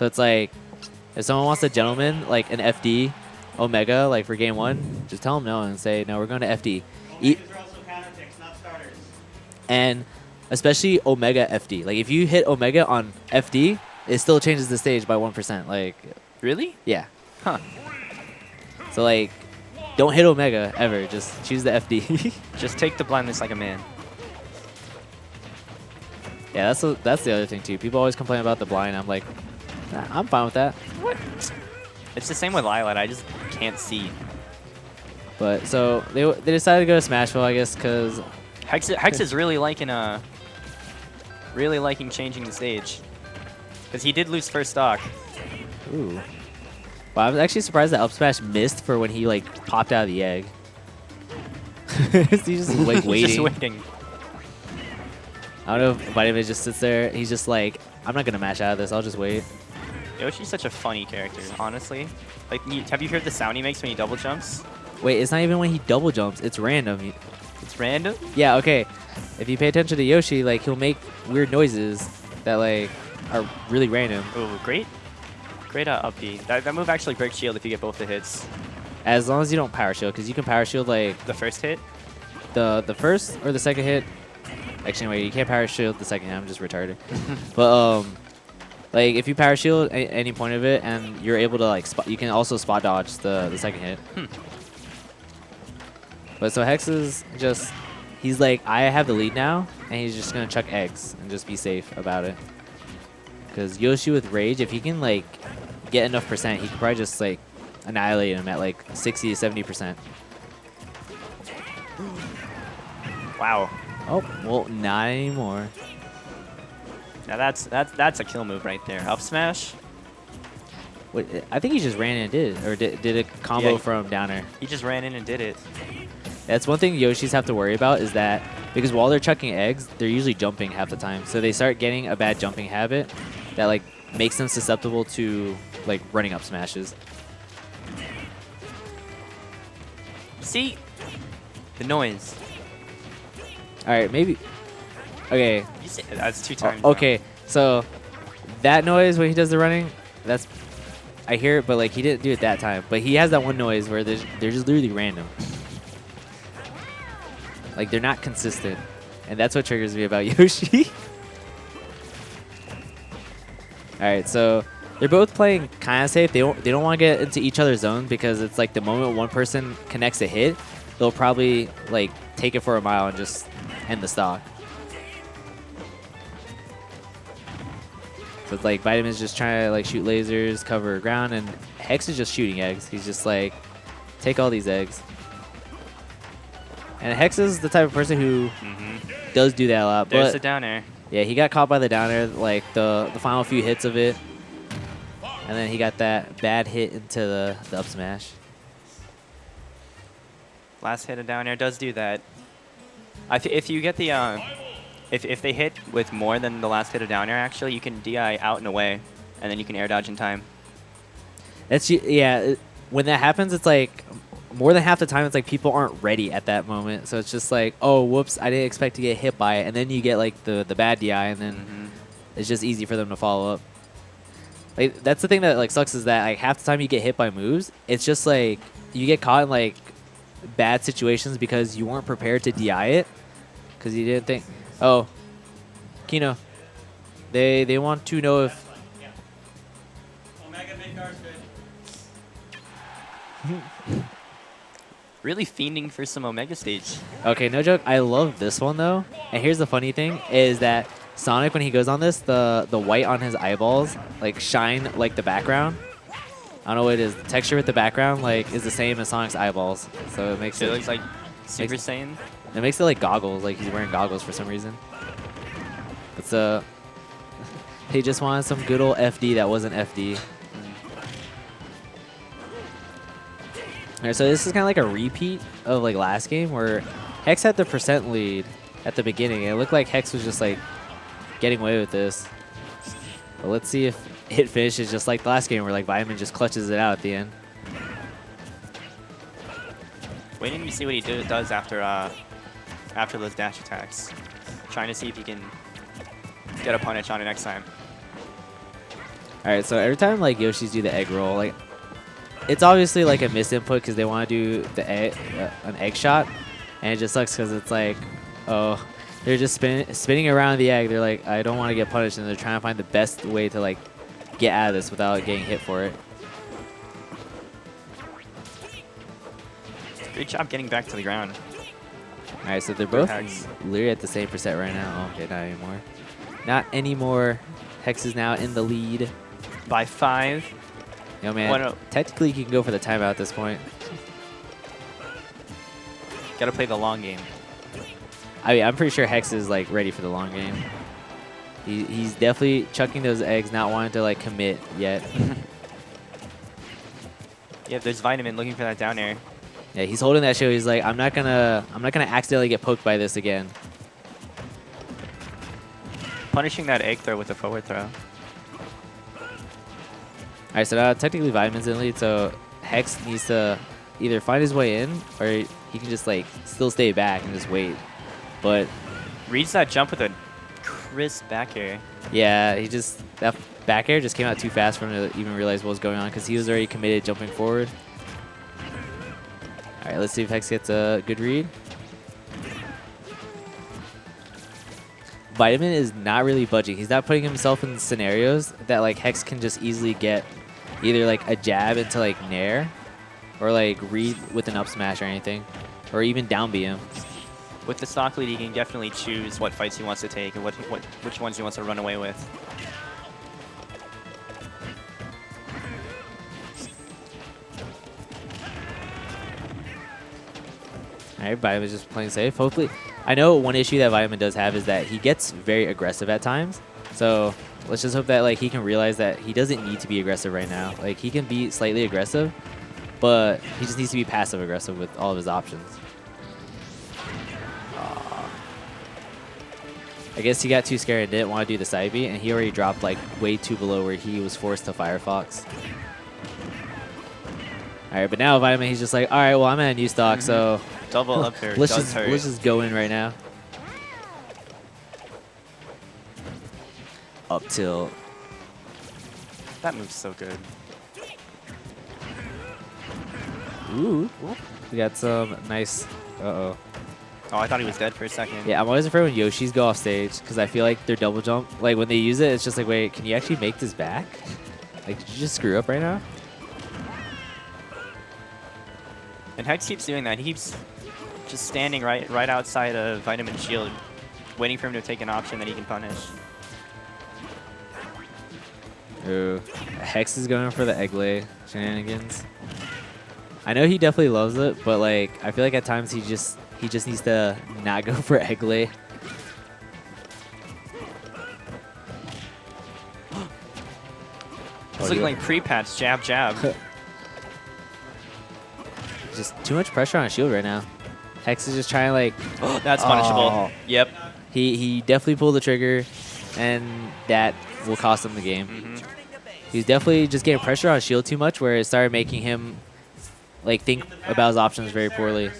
So it's like, if someone wants a gentleman, like an FD Omega, like for game 1, just tell them no and say, no, we're going to FD. Omegas are also counter picks, not starters. And especially Omega FD. Like if you hit Omega on FD, it still changes the stage by 1%. Like, Really? yeah. Huh. So like, don't hit Omega ever. Just choose the FD. Just take the blindness like a man. Yeah, that's the other thing too. People always complain about the blind. I'm like, nah, I'm fine with that. What? It's the same with Lilat. I just can't see. But so they decided to go to Smashville, I guess, because Hex is really liking changing the stage, because he did lose first stock. ooh. Well, I was actually surprised that up smash missed for when he like popped out of the egg. He's just like waiting. Just waiting. I don't know if Vitamin just sits there. He's just like, I'm not gonna mash out of this. I'll just wait. Yoshi's such a funny character, honestly. Like, have you heard the sound he makes when he double jumps? Wait, it's not even when he double jumps. It's random. It's random. Yeah, okay. If you pay attention to Yoshi, like he'll make weird noises that like are really random. Oh, great up B. That move actually breaks shield if you get both the hits. As long as you don't power shield, because you can power shield like The first hit. the first or the second hit. Actually, anyway, you can't power shield the second hit. I'm just retarded. But like if you power shield any point of it, and you're able to like you can also spot dodge the second hit. But so Hex is just, he's like, I have the lead now, and he's just gonna chuck eggs and just be safe about it. Because Yoshi with Rage, if he can like get enough percent, he could probably just like annihilate him at like 60 to 70%. Wow. Oh, well, not anymore. Now that's a kill move right there. Up smash. Wait, I think he just ran in and did it, or did a combo Yeah, from down air. He just ran in and did it. That's one thing Yoshis have to worry about, is that because while they're chucking eggs, they're usually jumping half the time. So they start getting a bad jumping habit that like makes them susceptible to like running up smashes. See? The noise. All right, maybe. Okay. You say that's 2 times. Okay, so that noise when he does the running, that's, I hear it, but like he didn't do it that time. But he has that one noise where they're just literally random. Like they're not consistent, and that's what triggers me about Yoshi. All right, so they're both playing kind of safe. They don't want to get into each other's zone, because it's like the moment one person connects a hit, they'll probably like take it for a mile and just end the stock. So it's like Vitamin's just trying to like shoot lasers, cover ground, and Hex is just shooting eggs. He's just like, take all these eggs. And Hex is the type of person who does do that a lot. There's but the down air. yeah, he got caught by the down air, like the final few hits of it. And then he got that bad hit into the up smash. Last hit of down air does do that. If you get the if they hit with more than the last hit of down air, actually, you can DI out and away, and then you can air dodge in time. Yeah, when that happens, it's like more than half the time it's like people aren't ready at that moment. So it's just like, oh, whoops, I didn't expect to get hit by it. And then you get like the bad DI, and then it's just easy for them to follow up. Like that's the thing that like sucks, is that like half the time you get hit by moves, it's just like you get caught in like bad situations because you weren't prepared to DI it, because you didn't think, oh, Kino, they want to know if Omega mid-guard's good. Really fiending for some Omega stage. Okay, no joke. I love this one though. And here's the funny thing, is that Sonic, when he goes on this, the white on his eyeballs like shine like the background. I don't know what it is. The texture with the background like is the same as Sonic's eyeballs, so it makes So it it looks like Super Saiyan. It makes it like goggles, like he's wearing goggles for some reason. But he just wanted some good old FD that wasn't FD. Alright, so this is kind of like a repeat of like last game, where Hex had the percent lead at the beginning. It looked like Hex was just like getting away with this. But let's see if it finishes just like the last game, where like Vitamin just clutches it out at the end. Waiting to see what he does after those dash attacks. Trying to see if he can get a punish on it next time. All right, so every time like Yoshi's do the egg roll, like it's obviously like a misinput because they want to do the egg, an egg shot, and it just sucks because it's like, oh, they're just spinning around the egg. They're like, I don't want to get punished, and they're trying to find the best way to like get out of this without getting hit for it. Great job getting back to the ground. All right, so they're both Hex. literally at the same percent right now. Oh, okay, not anymore. Not anymore. Hex is now in the lead. By 5. Yo, man, technically he can go for the timeout at this point. Gotta play the long game. I mean, I'm pretty sure Hex is like ready for the long game. He's definitely chucking those eggs, not wanting to like commit yet. Yeah, there's Vitamin looking for that down air. Yeah, he's holding that shield. He's like, I'm not gonna accidentally get poked by this again. Punishing that egg throw with a forward throw. All right, so now technically Vitamin's in the lead, so Hex needs to either find his way in or he can just like still stay back and just wait. But Reads that jump with a crisp back air. yeah, that back air just came out too fast for him to even realize what was going on because he was already committed jumping forward. All right, let's see if Hex gets a good read. Vitamin is not really budging. He's not putting himself in scenarios that like Hex can just easily get either like a jab into like Nair or like read with an up smash or anything, or even down B him. With the stock lead, he can definitely choose what fights he wants to take and which ones he wants to run away with. All right, Vitamin's just playing safe. Hopefully, I know one issue that Vitamin does have is that he gets very aggressive at times. So let's just hope that like he can realize that he doesn't need to be aggressive right now. Like he can be slightly aggressive, but he just needs to be passive aggressive with all of his options. I guess he got too scared and didn't want to do the side B, and he already dropped like way too below where he was forced to Firefox. All right, but now Vitamin, he's just like, all right, well, I'm at a new stock, so Double up there. let's just go in right now. Up tilt. That move's so good. Ooh, we got some nice. Uh-oh. Oh, I thought he was dead for a second. Yeah, I'm always afraid when Yoshis go off stage because I feel like their double jump, like when they use it, it's just like, wait, can you actually make this back? Like, did you just screw up right now? And Hex keeps doing that. He keeps just standing right outside of Vitamin Shield, waiting for him to take an option that he can punish. Ooh, Hex is going for the egg lay shenanigans. I know he definitely loves it, but like I feel like at times he just needs to not go for egg lay. It's looking like pre-patch, jab, jab. Just too much pressure on shield right now. Hex is just trying to like. That's punishable. Oh. Yep. He definitely pulled the trigger, and that will cost him the game. He's definitely just getting pressure on shield too much, where it started making him like think about his options very poorly.